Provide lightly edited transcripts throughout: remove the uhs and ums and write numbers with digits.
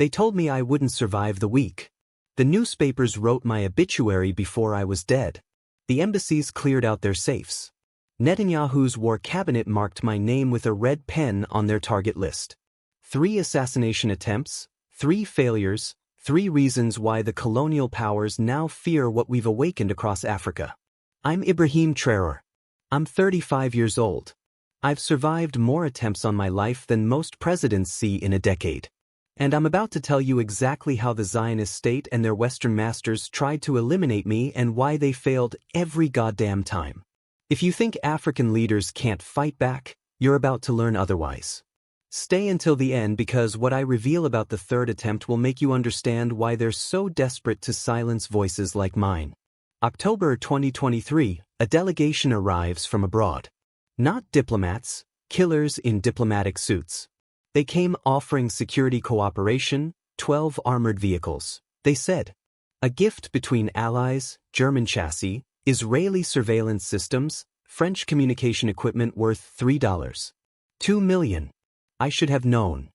They told me I wouldn't survive the week. The newspapers wrote my obituary before I was dead. The embassies cleared out their safes. Netanyahu's war cabinet marked my name with a red pen on their target list. 3 assassination attempts, 3 failures, 3 reasons why the colonial powers now fear what we've awakened across Africa. I'm Ibrahim Traoré. I'm 35 years old. I've survived more attempts on my life than most presidents see in a decade. And I'm about to tell you exactly how the Zionist state and their Western masters tried to eliminate me and why they failed every goddamn time. If you think African leaders can't fight back, you're about to learn otherwise. Stay until the end because what I reveal about the 3rd attempt will make you understand why they're so desperate to silence voices like mine. October 2023, a delegation arrives from abroad. Not diplomats, killers in diplomatic suits. They came offering security cooperation, 12 armored vehicles. They said, a gift between allies, German chassis, Israeli surveillance systems, French communication equipment worth $3. 2 million. I should have known.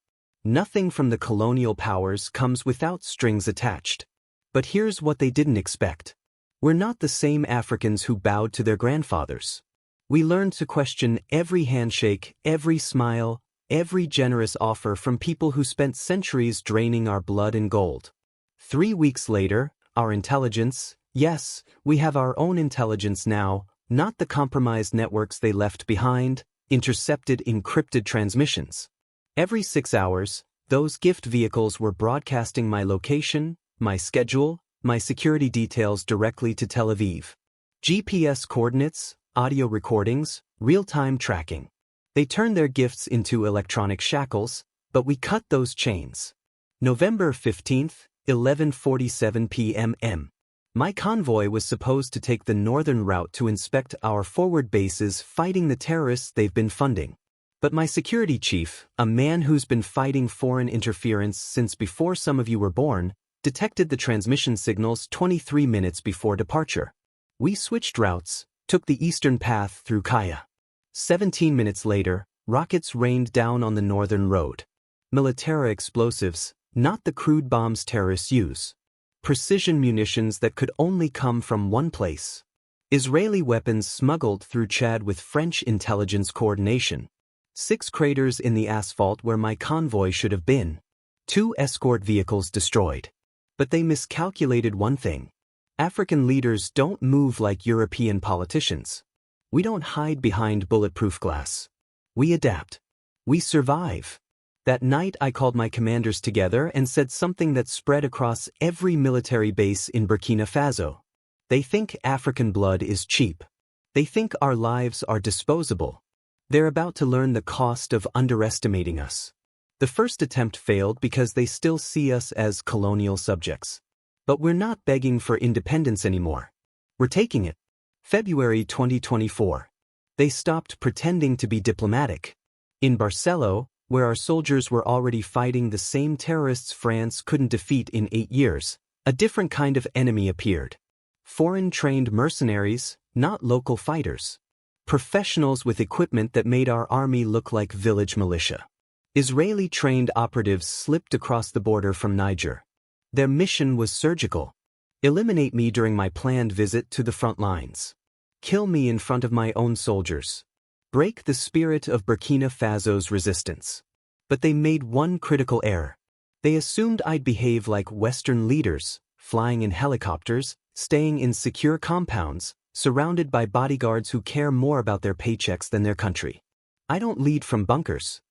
Nothing from the colonial powers comes without strings attached. But here's what they didn't expect. We're not the same Africans who bowed to their grandfathers. We learned to question every handshake, every smile, every generous offer from people who spent centuries draining our blood and gold. 3 weeks later, our intelligence, yes, we have our own intelligence now, not the compromised networks they left behind, intercepted encrypted transmissions. Every 6 hours, those gift vehicles were broadcasting my location, my schedule, my security details directly to Tel Aviv. GPS coordinates, audio recordings, real-time tracking. They turned their gifts into electronic shackles, but we cut those chains. November 15th, 11:47 p.m. My convoy was supposed to take the northern route to inspect our forward bases fighting the terrorists they've been funding. But my security chief, a man who's been fighting foreign interference since before some of you were born, detected the transmission signals 23 minutes before departure. We switched routes, took the eastern path through Kaya. 17 minutes later, rockets rained down on the northern road. Military explosives, not the crude bombs terrorists use. Precision munitions that could only come from one place. Israeli weapons smuggled through Chad with French intelligence coordination. 6 craters in the asphalt where my convoy should have been. 2 escort vehicles destroyed. But they miscalculated one thing. African leaders don't move like European politicians. We don't hide behind bulletproof glass. We adapt. We survive. That night I called my commanders together and said something that spread across every military base in Burkina Faso. They think African blood is cheap. They think our lives are disposable. They're about to learn the cost of underestimating us. The first attempt failed because they still see us as colonial subjects. But we're not begging for independence anymore. We're taking it. February 2024. They stopped pretending to be diplomatic. In Barcelona, where our soldiers were already fighting the same terrorists France couldn't defeat in 8 years, a different kind of enemy appeared. Foreign-trained mercenaries, not local fighters. Professionals with equipment that made our army look like village militia. Israeli-trained operatives slipped across the border from Niger. Their mission was surgical. Eliminate me during my planned visit to the front lines. Kill me in front of my own soldiers. Break the spirit of Burkina Faso's resistance. But they made one critical error. They assumed I'd behave like Western leaders, flying in helicopters, staying in secure compounds, surrounded by bodyguards who care more about their paychecks than their country. I don't lead from bunkers.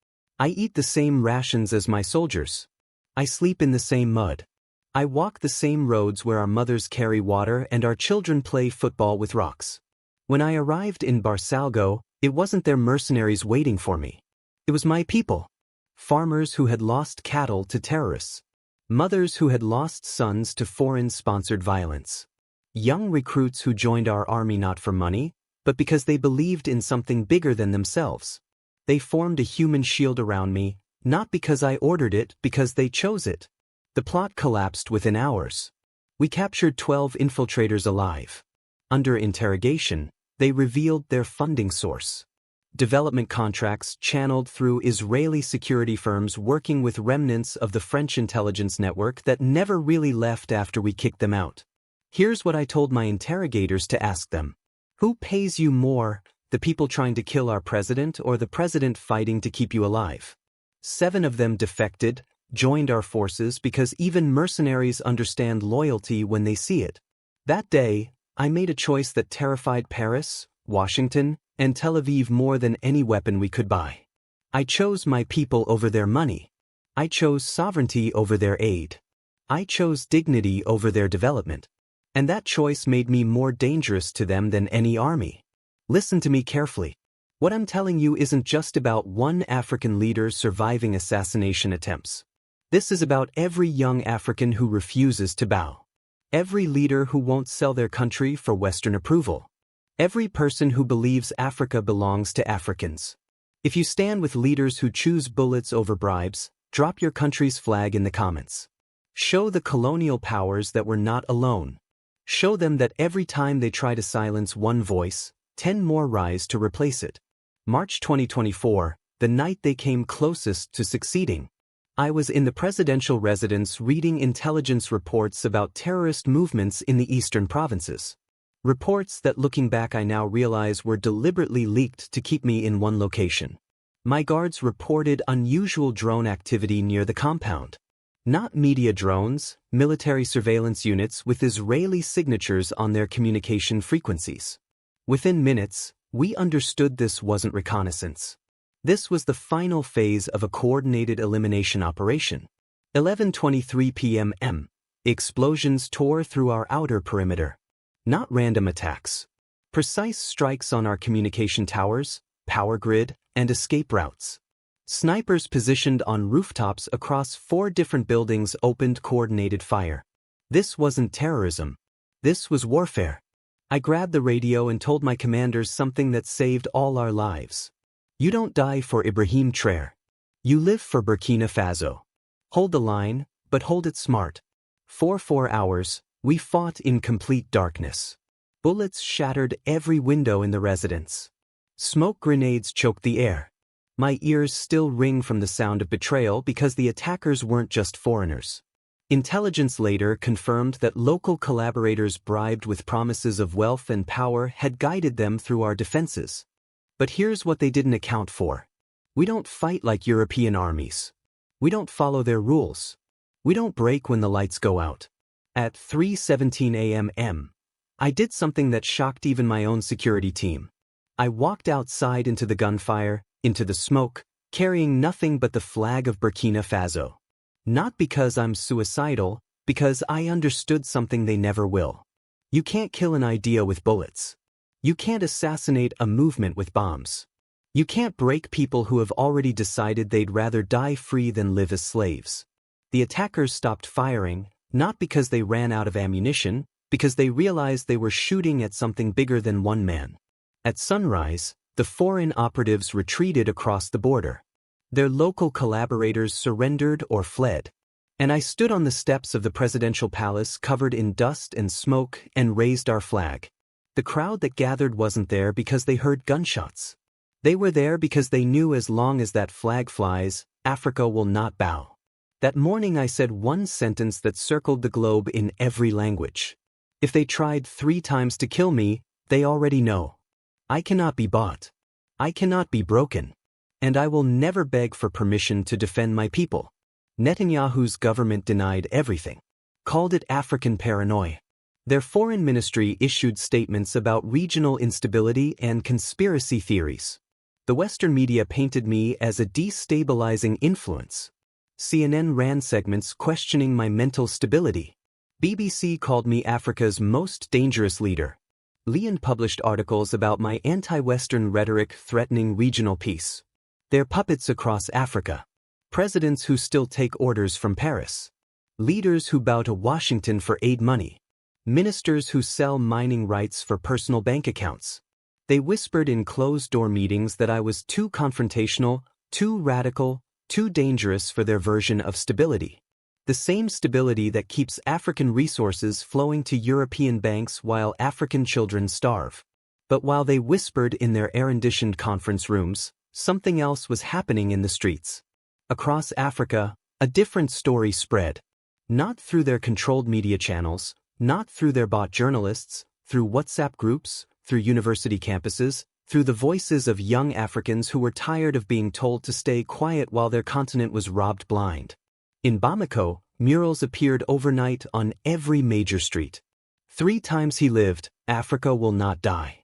I eat the same rations as my soldiers. I sleep in the same mud. I walk the same roads where our mothers carry water and our children play football with rocks. When I arrived in Barcelona, it wasn't their mercenaries waiting for me. It was my people. Farmers who had lost cattle to terrorists. Mothers who had lost sons to foreign-sponsored violence. Young recruits who joined our army not for money, but because they believed in something bigger than themselves. They formed a human shield around me, not because I ordered it, because they chose it. The plot collapsed within hours. We captured 12 infiltrators alive. Under interrogation, they revealed their funding source. development contracts channeled through Israeli security firms working with remnants of the French intelligence network that never really left after we kicked them out. Here's what I told my interrogators to ask them. Who pays you more, the people trying to kill our president or the president fighting to keep you alive? 7 of them defected, joined our forces because even mercenaries understand loyalty when they see it. That day, I made a choice that terrified Paris, Washington, and Tel Aviv more than any weapon we could buy. I chose my people over their money. I chose sovereignty over their aid. I chose dignity over their development. And that choice made me more dangerous to them than any army. Listen to me carefully. What I'm telling you isn't just about one African leader surviving assassination attempts. This is about every young African who refuses to bow. Every leader who won't sell their country for Western approval. Every person who believes Africa belongs to Africans. If you stand with leaders who choose bullets over bribes, drop your country's flag in the comments. Show the colonial powers that we're not alone. Show them that every time they try to silence one voice, 10 more rise to replace it. March 2024, the night they came closest to succeeding. I was in the presidential residence reading intelligence reports about terrorist movements in the eastern provinces. Reports that looking back I now realize were deliberately leaked to keep me in one location. My guards reported unusual drone activity near the compound. Not media drones, military surveillance units with Israeli signatures on their communication frequencies. Within minutes, we understood this wasn't reconnaissance. This was the final phase of a coordinated elimination operation. 11:23 p.m. Explosions tore through our outer perimeter. Not random attacks. Precise strikes on our communication towers, power grid, and escape routes. Snipers positioned on rooftops across 4 different buildings opened coordinated fire. This wasn't terrorism. This was warfare. I grabbed the radio and told my commanders something that saved all our lives. You don't die for Ibrahim Traoré. You live for Burkina Faso. Hold the line, but hold it smart. For 4 hours, we fought in complete darkness. Bullets shattered every window in the residence. Smoke grenades choked the air. My ears still ring from the sound of betrayal because the attackers weren't just foreigners. Intelligence later confirmed that local collaborators bribed with promises of wealth and power had guided them through our defenses. But here's what they didn't account for. We don't fight like European armies. We don't follow their rules. We don't break when the lights go out. At 3:17 a.m., I did something that shocked even my own security team. I walked outside into the gunfire, into the smoke, carrying nothing but the flag of Burkina Faso. Not because I'm suicidal, because I understood something they never will. You can't kill an idea with bullets. You can't assassinate a movement with bombs. You can't break people who have already decided they'd rather die free than live as slaves. The attackers stopped firing, not because they ran out of ammunition, because they realized they were shooting at something bigger than one man. At sunrise, the foreign operatives retreated across the border. Their local collaborators surrendered or fled. And I stood on the steps of the presidential palace covered in dust and smoke and raised our flag. The crowd that gathered wasn't there because they heard gunshots. They were there because they knew as long as that flag flies, Africa will not bow. That morning I said one sentence that circled the globe in every language. If they tried 3 times to kill me, they already know. I cannot be bought. I cannot be broken. And I will never beg for permission to defend my people. Netanyahu's government denied everything. Called it African paranoia. Their foreign ministry issued statements about regional instability and conspiracy theories. The Western media painted me as a destabilizing influence. CNN ran segments questioning my mental stability. BBC called me Africa's most dangerous leader. Leon published articles about my anti-Western rhetoric threatening regional peace. They're puppets across Africa. Presidents who still take orders from Paris. Leaders who bow to Washington for aid money. Ministers who sell mining rights for personal bank accounts. They whispered in closed-door meetings that I was too confrontational, too radical, too dangerous for their version of stability. The same stability that keeps African resources flowing to European banks while African children starve. But while they whispered in their air-conditioned conference rooms, something else was happening in the streets. Across Africa, a different story spread. Not through their controlled media channels, not through their bot journalists, through WhatsApp groups, through university campuses, through the voices of young Africans who were tired of being told to stay quiet while their continent was robbed blind. In Bamako, murals appeared overnight on every major street. 3 times he lived, Africa will not die.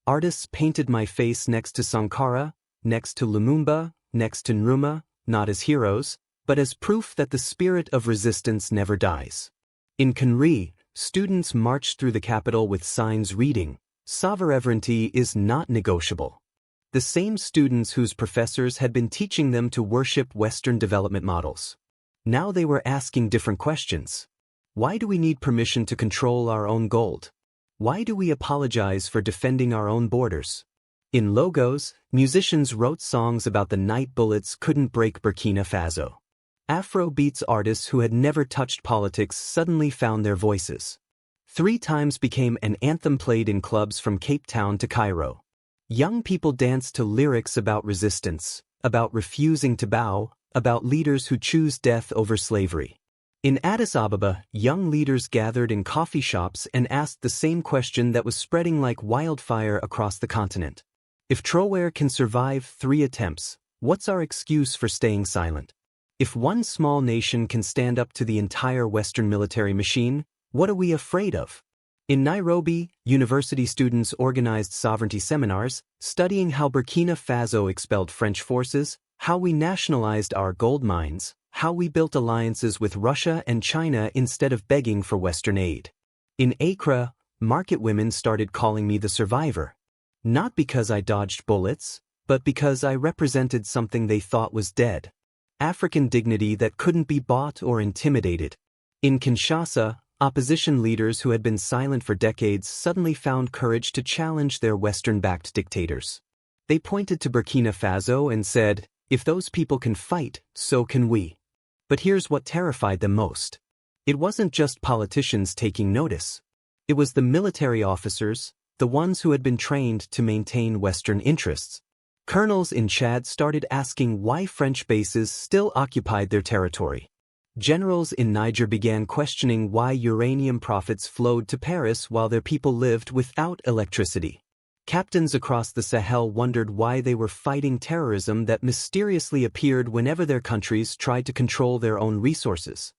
Artists painted my face next to Sankara, next to Lumumba, next to Nkrumah, not as heroes, but as proof that the spirit of resistance never dies. In Kenri, students marched through the capital with signs reading, "Sovereignty is not negotiable." The same students whose professors had been teaching them to worship Western development models. Now they were asking different questions. Why do we need permission to control our own gold? Why do we apologize for defending our own borders? In Logos, musicians wrote songs about the night bullets couldn't break Burkina Faso. Afrobeats artists who had never touched politics suddenly found their voices. 3 times became an anthem played in clubs from Cape Town to Cairo. Young people danced to lyrics about resistance, about refusing to bow, about leaders who choose death over slavery. In Addis Ababa, young leaders gathered in coffee shops and asked the same question that was spreading like wildfire across the continent. If Traoré can survive 3 attempts, what's our excuse for staying silent? If one small nation can stand up to the entire Western military machine, what are we afraid of? In Nairobi, university students organized sovereignty seminars, studying how Burkina Faso expelled French forces, how we nationalized our gold mines, how we built alliances with Russia and China instead of begging for Western aid. In Accra, market women started calling me the survivor. Not because I dodged bullets, but because I represented something they thought was dead. African dignity that couldn't be bought or intimidated. In Kinshasa, opposition leaders who had been silent for decades suddenly found courage to challenge their Western-backed dictators. They pointed to Burkina Faso and said, "If those people can fight, so can we." But here's what terrified them most. It wasn't just politicians taking notice. It was the military officers, the ones who had been trained to maintain Western interests. Colonels in Chad started asking why French bases still occupied their territory. Generals in Niger began questioning why uranium profits flowed to Paris while their people lived without electricity. Captains across the Sahel wondered why they were fighting terrorism that mysteriously appeared whenever their countries tried to control their own resources.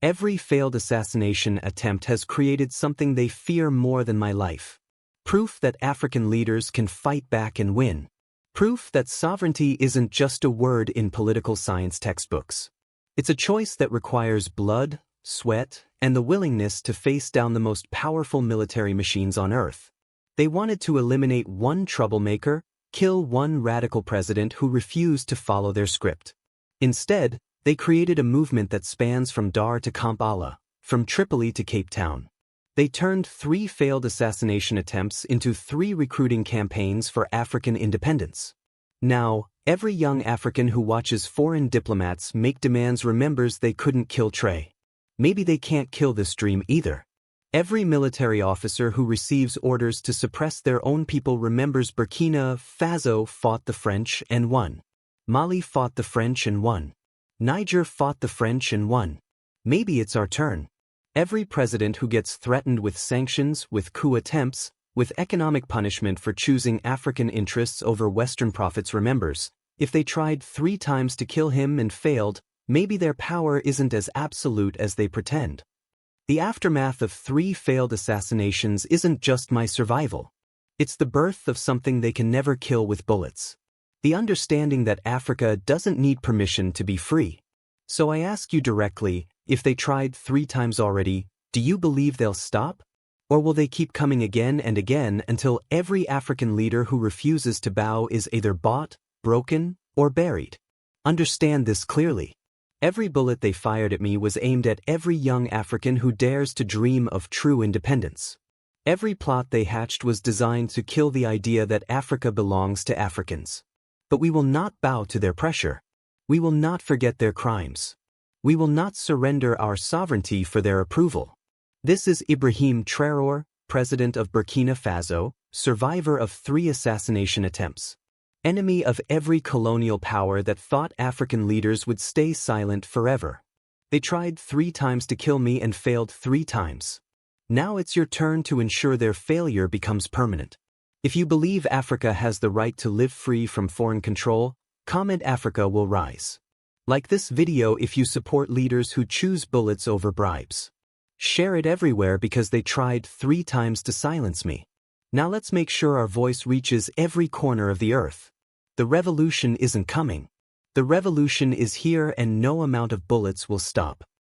Every failed assassination attempt has created something they fear more than my life. Proof that African leaders can fight back and win. Proof that sovereignty isn't just a word in political science textbooks. It's a choice that requires blood, sweat, and the willingness to face down the most powerful military machines on earth. They wanted to eliminate one troublemaker, kill one radical president who refused to follow their script. Instead, they created a movement that spans from Dar to Kampala, from Tripoli to Cape Town. They turned 3 failed assassination attempts into 3 recruiting campaigns for African independence. Now, every young African who watches foreign diplomats make demands remembers they couldn't kill Traoré. Maybe they can't kill this dream either. Every military officer who receives orders to suppress their own people remembers Burkina Faso fought the French and won. Mali fought the French and won. Niger fought the French and won. Maybe it's our turn. Every president who gets threatened with sanctions, with coup attempts, with economic punishment for choosing African interests over Western profits remembers, if they tried 3 times to kill him and failed, maybe their power isn't as absolute as they pretend. The aftermath of 3 failed assassinations isn't just my survival. It's the birth of something they can never kill with bullets. The understanding that Africa doesn't need permission to be free. So I ask you directly, if they tried 3 times already, do you believe they'll stop? Or will they keep coming again and again until every African leader who refuses to bow is either bought, broken, or buried? Understand this clearly. Every bullet they fired at me was aimed at every young African who dares to dream of true independence. Every plot they hatched was designed to kill the idea that Africa belongs to Africans. But we will not bow to their pressure. We will not forget their crimes. We will not surrender our sovereignty for their approval. This is Ibrahim Traoré, President of Burkina Faso, survivor of 3 assassination attempts. Enemy of every colonial power that thought African leaders would stay silent forever. They tried 3 times to kill me and failed 3 times. Now it's your turn to ensure their failure becomes permanent. If you believe Africa has the right to live free from foreign control, comment Africa will rise. Like this video if you support leaders who choose bullets over bribes. Share it everywhere because they tried 3 times to silence me. Now let's make sure our voice reaches every corner of the earth. The revolution isn't coming. The revolution is here and no amount of bullets will stop.